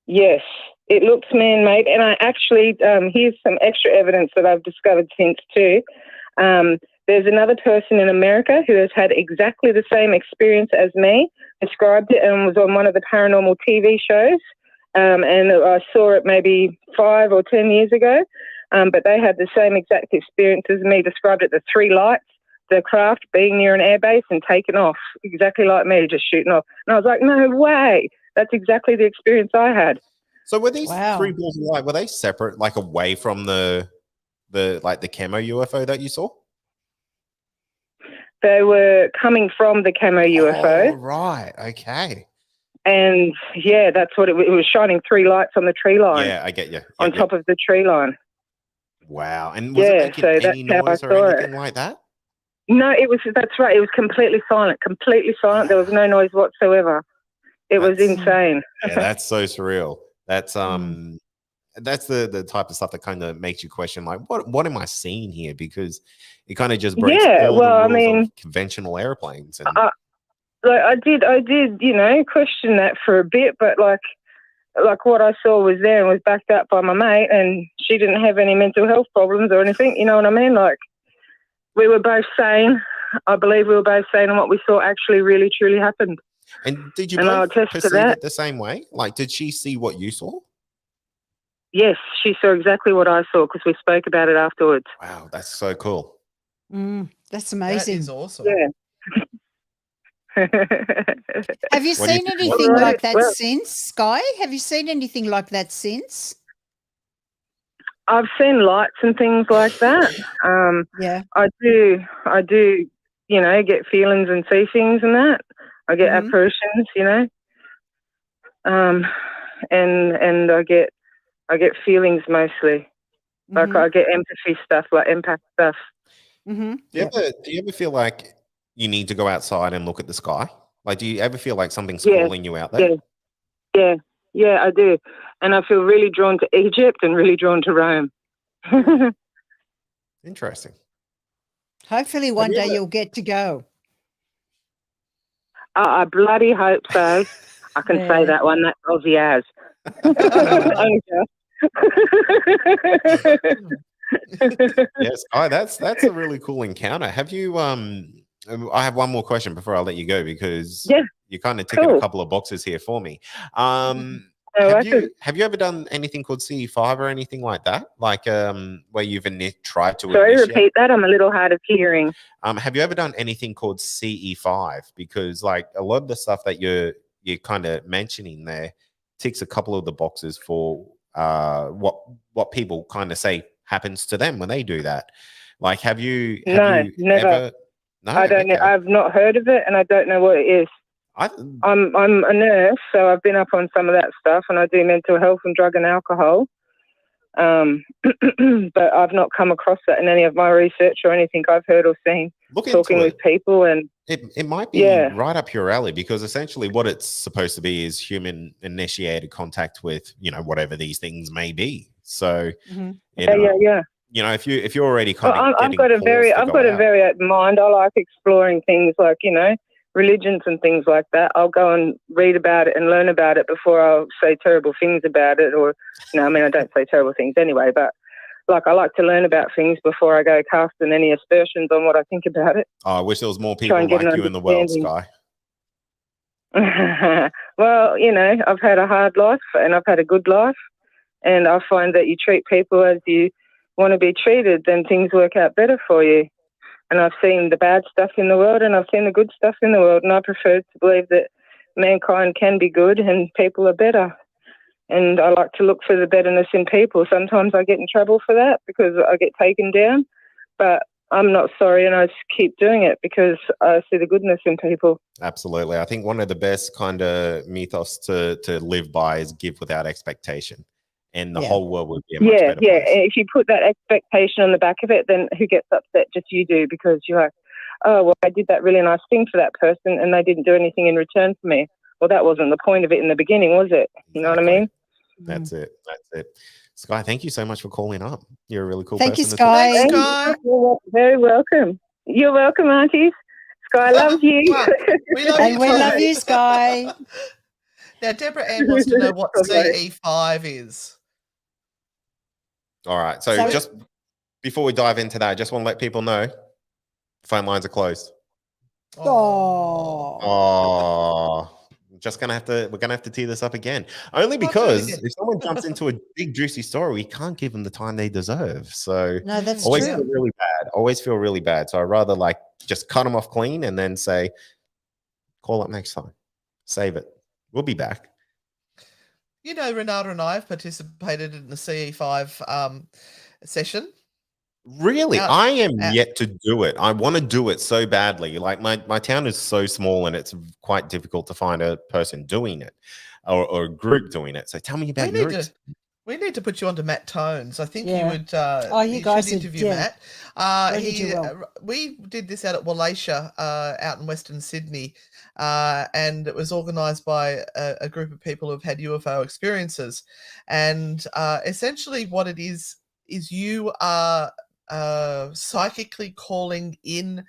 Yes. It looks man-made, and I actually, here's some extra evidence that I've discovered since too. There's another person in America who has had exactly the same experience as me, described it, and was on one of the paranormal TV shows, and I saw it maybe 5 or 10 years ago, but they had the same exact experience as me, described it, the 3 lights, the craft being near an airbase and taken off, exactly like me, just shooting off. And I was like, no way, that's exactly the experience I had. So were these 3 balls of light, were they separate, like away from the camo UFO that you saw? They were coming from the camo UFO. Oh, right. Okay. And yeah, that's what it was, shining 3 lights on the tree line. Yeah, I get you. On top of the tree line. Wow. And was it making any noise or anything like that? No, that's right. It was completely silent. There was no noise whatsoever. It was insane. Yeah, that's so surreal. That's the type of stuff that kind of makes you question, like, what am I seeing here? Because it kind of just breaks all the rules of conventional airplanes. And I did, question that for a bit, but like what I saw was there and was backed up by my mate, and she didn't have any mental health problems or anything. You know what I mean? Like, we were both sane. I believe we were both sane, and what we saw actually really truly happened. And did you both perceive it the same way? Like, did she see what you saw? Yes, she saw exactly what I saw, because we spoke about it afterwards. Wow, that's so cool. That's amazing. That is awesome. Yeah. Have you seen anything like that since, Sky? Have you seen anything like that since? I've seen lights and things like that. Yeah. I do, get feelings and see things and that. I get apparitions, and I get feelings mostly. Like, I get empathy stuff, like empath stuff. Do you ever feel like you need to go outside and look at the sky? Like, do you ever feel like something's calling you out there? Yeah, I do. And I feel really drawn to Egypt and really drawn to Rome. Interesting. Hopefully one day you'll get to go. I bloody hope so. I can say that one. That's Aussie as. Yes, that's a really cool encounter. Have you I have one more question before I let you go, because you're kind of ticking a couple of boxes here for me. Have you ever done anything called CE5 or anything like that? Like where you've tried to repeat that? I'm a little hard of hearing. Have you ever done anything called CE5? Because like a lot of the stuff that you're kind of mentioning there ticks a couple of the boxes for what people kind of say happens to them when they do that. Like, have you never. Ever? No, I don't know. I've not heard of it, and I don't know what it is. I'm a nurse, so I've been up on some of that stuff, and I do mental health and drug and alcohol. But I've not come across that in any of my research or anything I've heard or seen. Talking with people, and it might be right up your alley, because essentially what it's supposed to be is human initiated contact with whatever these things may be. So you know, if you're already kind of I've got a very open mind. I like exploring things like, you know, religions and things like that. I'll go and read about it and learn about it before I'll say terrible things about it. Or, no, I mean, I don't say terrible things anyway, but like I like to learn about things before I go casting any aspersions on what I think about it. Oh, I wish there was more people like you in the world, Sky. Well, you know, I've had a hard life and I've had a good life, and I find that you treat people as you want to be treated, then things work out better for you. And I've seen the bad stuff in the world and I've seen the good stuff in the world, and I prefer to believe that mankind can be good and people are better. And I like to look for the betterness in people. Sometimes I get in trouble for that because I get taken down, but I'm not sorry, and I just keep doing it because I see the goodness in people. Absolutely. I think one of the best kind of mythos to live by is give without expectation. And the whole world would be a much better place. If you put that expectation on the back of it, then who gets upset? Just you do, because you're like, oh, well, I did that really nice thing for that person and they didn't do anything in return for me. Well, that wasn't the point of it in the beginning, was it? You know what I mean? That's it. Sky, thank you so much for calling up. You're a really cool Thank person. you, Sky. Thanks, Sky. You're very welcome. You're welcome, aunties. Sky loves you. We love And you, we too. love you, Sky. Now, Deborah Ann wants to know what CE5 is. All right. So just before we dive into that, I just want to let people know phone lines are closed. Oh. We're gonna have to tee this up again. Only because if someone jumps into a big juicy story, we can't give them the time they deserve. So No, that's always true. feel really bad. Always feel really bad. So I'd rather like just cut them off clean and then say, call up next time. Save it. We'll be back. You know, Renata and I have participated in the CE5 session. Really? I am yet to do it. I want to do it so badly. Like my town is so small and it's quite difficult to find a person doing it or a group doing it. So tell me about yours. We need to put you onto Matt Tones. I think you would you guys should interview Matt. Well. We did this out at Wallachia out in Western Sydney. And it was organized by a group of people who've had UFO experiences. And essentially what it is you are psychically calling in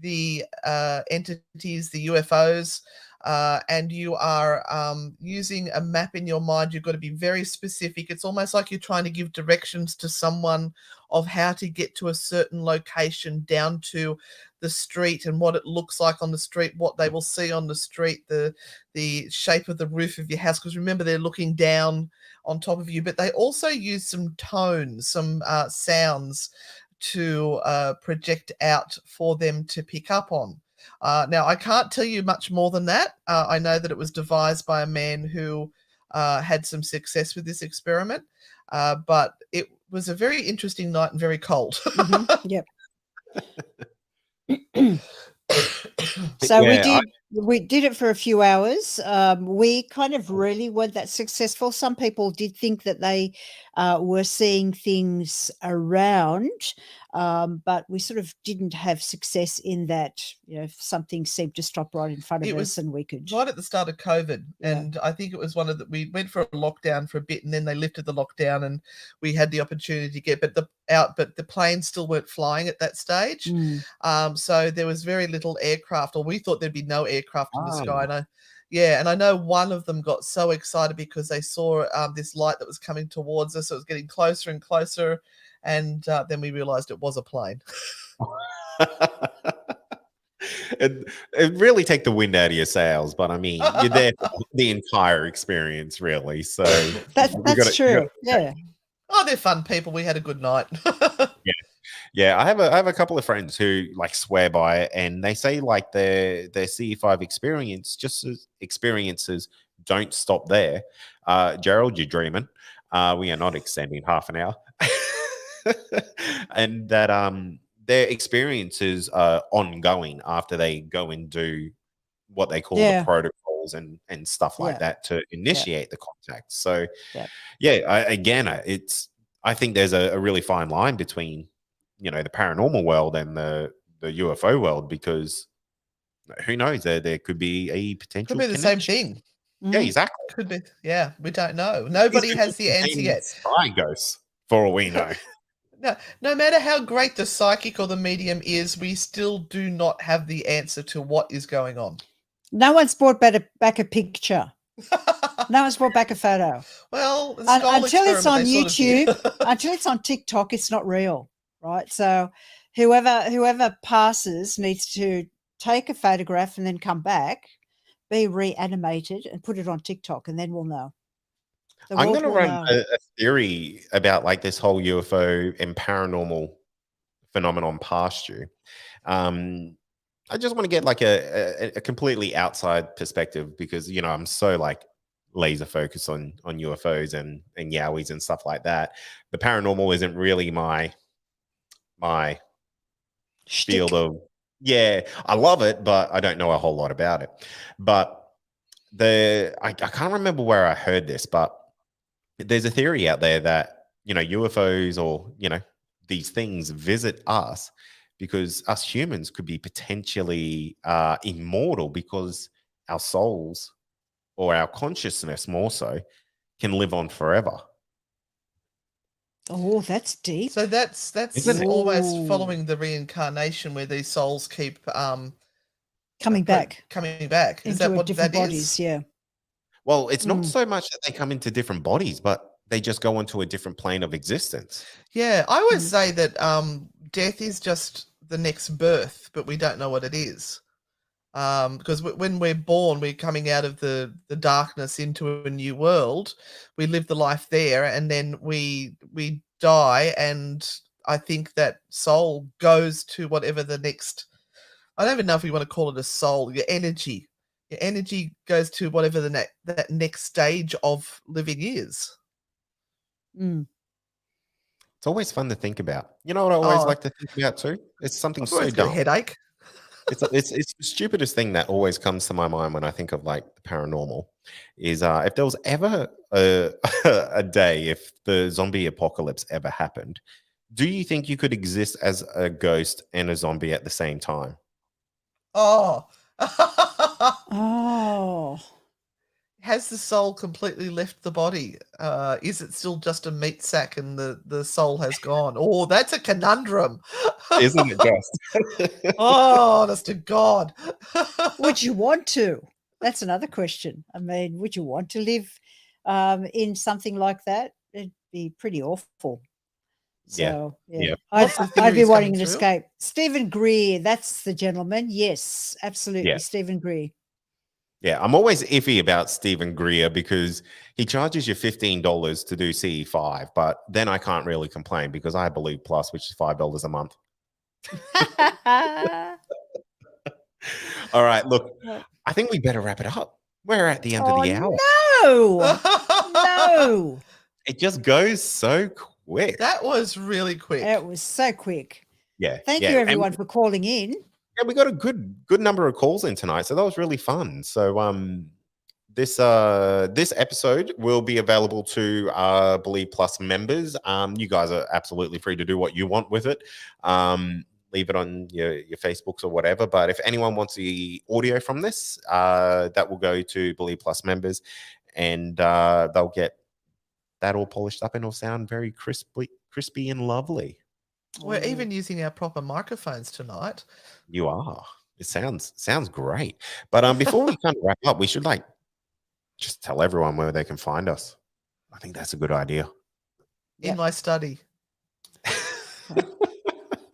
the entities, the UFOs, and you are using a map in your mind. You've got to be very specific. It's almost like you're trying to give directions to someone of how to get to a certain location, down to the street and what it looks like on the street, what they will see on the street, the shape of the roof of your house. Because remember, they're looking down on top of you. But they also use some tones, some sounds to project out for them to pick up on. Now, I can't tell you much more than that. I know that it was devised by a man who had some success with this experiment, but it was a very interesting night and very cold. Mm-hmm. Yep. So we did it for a few hours. We kind of really weren't that successful. Some people did think that they were seeing things around, but we sort of didn't have success in that. You know, if something seemed to stop right in front of us, and we could. Right at the start of COVID, and I think it was we went for a lockdown for a bit, and then they lifted the lockdown, and we had the opportunity to get, but the planes still weren't flying at that stage. So there was very little aircraft, or we thought there'd be no aircraft in the sky. And I know one of them got so excited because they saw this light that was coming towards us. So it was getting closer and closer, and then we realized it was a plane. It really take the wind out of your sails, but I mean, you're there for the entire experience, really. So that's true. Yeah. Oh, they're fun people. We had a good night. Yeah. I have a couple of friends who like swear by it, and they say like their CE5 experiences don't stop there. Gerald, you're dreaming. We are not extending half an hour, and that their experiences are ongoing after they go and do what they call the protocols and stuff like that to initiate the contact. So I think there's a really fine line between, you know, the paranormal world and the UFO world, because who knows, there could be a potential could be the same thing. Yeah, exactly. Could be. Yeah, we don't know. Nobody has the answer yet. Spy ghosts, for all we know. No matter how great the psychic or the medium is, we still do not have the answer to what is going on. No one's brought back a picture. No one's brought back a photo. Well, the until it's on YouTube, until it's on TikTok, it's not real, right? So whoever passes needs to take a photograph and then come back, be reanimated, and put it on TikTok, and then we'll know. I'm going to run a theory about like this whole UFO and paranormal phenomenon past you. I just want to get like a completely outside perspective because, you know, I'm so like laser focused on UFOs and yowies and stuff like that. The paranormal isn't really my field of, yeah, I love it, but I don't know a whole lot about it. But I can't remember where I heard this, but there's a theory out there that, you know, UFOs or, you know, these things visit us because us humans could be potentially immortal because our souls or our consciousness more so can live on forever. Oh, that's deep. So that's almost following the reincarnation where these souls keep coming back. Is that what different that bodies? is? Yeah. Well, it's not so much that they come into different bodies, but they just go into a different plane of existence. Yeah, I always say that death is just the next birth, but we don't know what it is. Because when we're born, we're coming out of the darkness into a new world. We live the life there, and then we die, and I think that soul goes to whatever the next. I don't even know if we want to call it a soul. Your energy goes to whatever that next stage of living is. It's always fun to think about. You know what I always like to think about too? It's something so dumb. A headache. It's the stupidest thing that always comes to my mind when I think of like the paranormal is if there was ever a day, if the zombie apocalypse ever happened, do you think you could exist as a ghost and a zombie at the same time? Oh. Oh. Has the soul completely left the body? Is it still just a meat sack and the soul has gone? Oh, that's a conundrum. Isn't it just? Oh, honest to God. Would you want to? That's another question. I mean, would you want to live in something like that? It'd be pretty awful. So, yeah. I'd be wanting an escape. Stephen Greer, that's the gentleman. Yes, absolutely. Yeah. Stephen Greer. Yeah, I'm always iffy about Stephen Greer because he charges you $15 to do CE5, but then I can't really complain because I have Believe Plus, which is $5 a month. All right, look, I think we better wrap it up. We're at the end of the hour. No. It just goes so quick. That was really quick. It was so quick. Yeah. Thank you, everyone, for calling in. Yeah, we got a good number of calls in tonight, so that was really fun. So this episode will be available to Believe Plus members. You guys are absolutely free to do what you want with it. Leave it on your Facebooks or whatever. But if anyone wants the audio from this, that will go to Believe Plus members, and they'll get that all polished up and it'll sound very crispy and lovely. We're even using our proper microphones tonight. You are. It sounds great. But before we kind of wrap up, we should just tell everyone where they can find us. I think that's a good idea. In my study.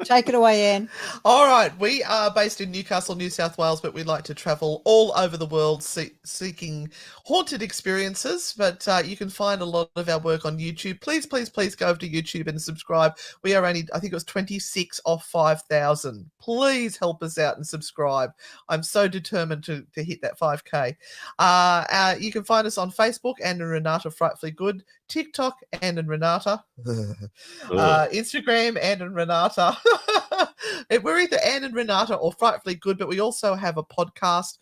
Take it away, Anne. All right. We are based in Newcastle, New South Wales, but we like to travel all over the world seeking haunted experiences. But you can find a lot of our work on YouTube. Please go over to YouTube and subscribe. We are only, I think it was 26 off 5,000. Please help us out and subscribe. I'm so determined to hit that 5K. You can find us on Facebook, Anne and Renata Frightfully Good. TikTok, Anne and Renata. Instagram, Anne and Renata. We're either Anne and Renata or Frightfully Good, but we also have a podcast.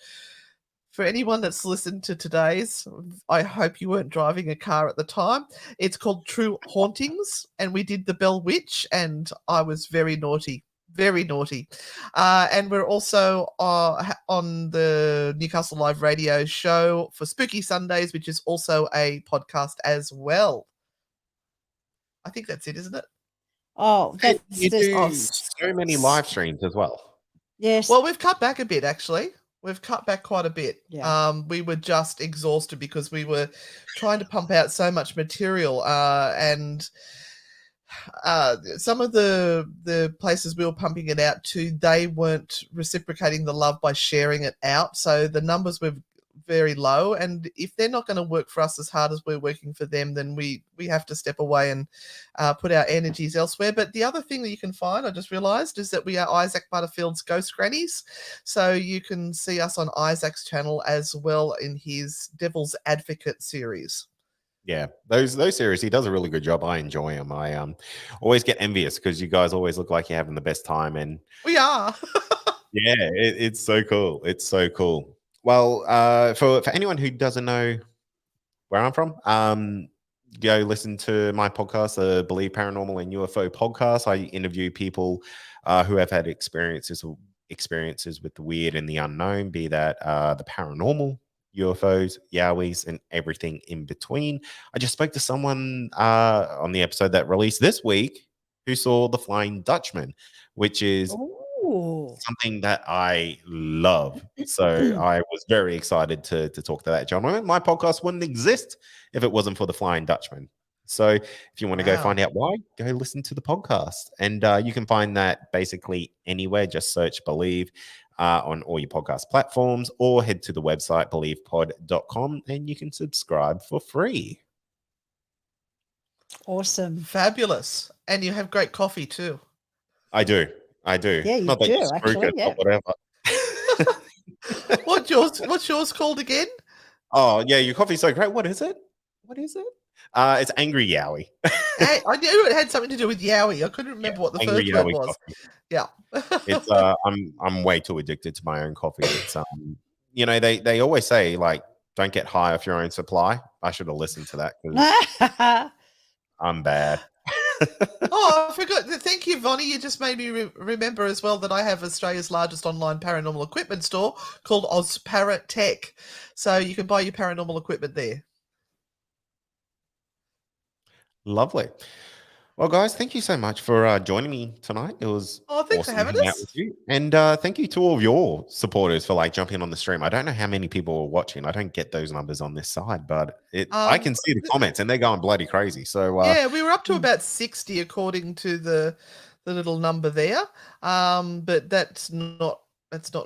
For anyone that's listened to today's, I hope you weren't driving a car at the time. It's called True Hauntings, and we did the Bell Witch, and I was very naughty. Very naughty. And we're also on the Newcastle Live Radio show for Spooky Sundays, which is also a podcast as well. I think that's it, isn't it? Oh, that's You just do so many live streams as well. yes. Well, we've cut back a bit, actually. We've cut back quite a bit. Yeah. We were just exhausted because we were trying to pump out so much material, and some of the places we were pumping it out to, they weren't reciprocating the love by sharing it out. So the numbers were very low, and if they're not going to work for us as hard as we're working for them, then we have to step away and put our energies elsewhere. But the other thing that you can find, I just realized, is that we are Isaac Butterfield's Ghost Grannies, so you can see us on Isaac's channel as well in his Devil's Advocate series. Yeah, those series, he does a really good job. I enjoy them. I always get envious because you guys always look like you're having the best time, and We are. yeah, it's so cool. It's so cool. Well, for anyone who doesn't know where I'm from, go listen to my podcast, the Believe Paranormal and UFO podcast. I interview people who have had experiences with the weird and the unknown, be that the paranormal, UFOs, Yowies, and everything in between. I just spoke to someone on the episode that released this week who saw the Flying Dutchman, which is something that I love. So I was very excited to talk to that gentleman. My podcast wouldn't exist if it wasn't for the Flying Dutchman. So if you want to go find out why, go listen to the podcast. And you can find that basically anywhere. Just search Believe on all your podcast platforms, or head to the website believepod.com and you can subscribe for free. Awesome. Fabulous. And you have great coffee too. I do. Yeah, you Not that do, you actually, it, yeah. but whatever. What's yours called again? Oh, yeah, your coffee's so great. What is it? It's Angry Yowie. I knew it had something to do with Yowie. I couldn't remember what the Angry first word Yowie was. coffee. Yeah. It's I'm way too addicted to my own coffee. It's they always say, like, don't get high off your own supply. I should have listened to that because I'm bad. Oh, I forgot. Thank you, Vonnie. You just made me remember as well that I have Australia's largest online paranormal equipment store called Ozpara Tech. So you can buy your paranormal equipment there. Lovely. Well, guys, thank you so much for joining me tonight. It was thanks awesome for having hanging out us. with you. And thank you to all of your supporters for jumping on the stream. I don't know how many people are watching. I don't get those numbers on this side, but I can see the comments and they're going bloody crazy. So yeah, we were up to about 60 according to the little number there. But that's not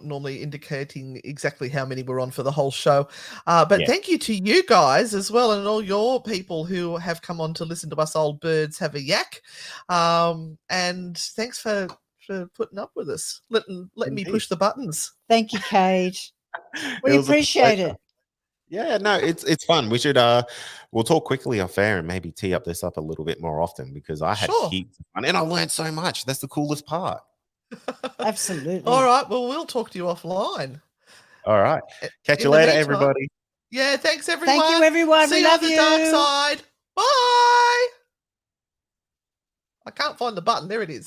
normally indicating exactly how many we're on for the whole show. But thank you to you guys as well, and all your people who have come on to listen to us old birds have a yak. And thanks for putting up with us, letting me push the buttons. Thank you, Kade. We appreciate it. Yeah, no, it's fun. We should we'll talk quickly off air and maybe tee this up a little bit more often, because I had heaps of fun and I learned so much. That's the coolest part. Absolutely. All right. Well, we'll talk to you offline. All right. Catch you later, everybody. Yeah. Thanks, everyone. Thank you, everyone. See we you love on the you. dark side. Bye. I can't find the button. There it is.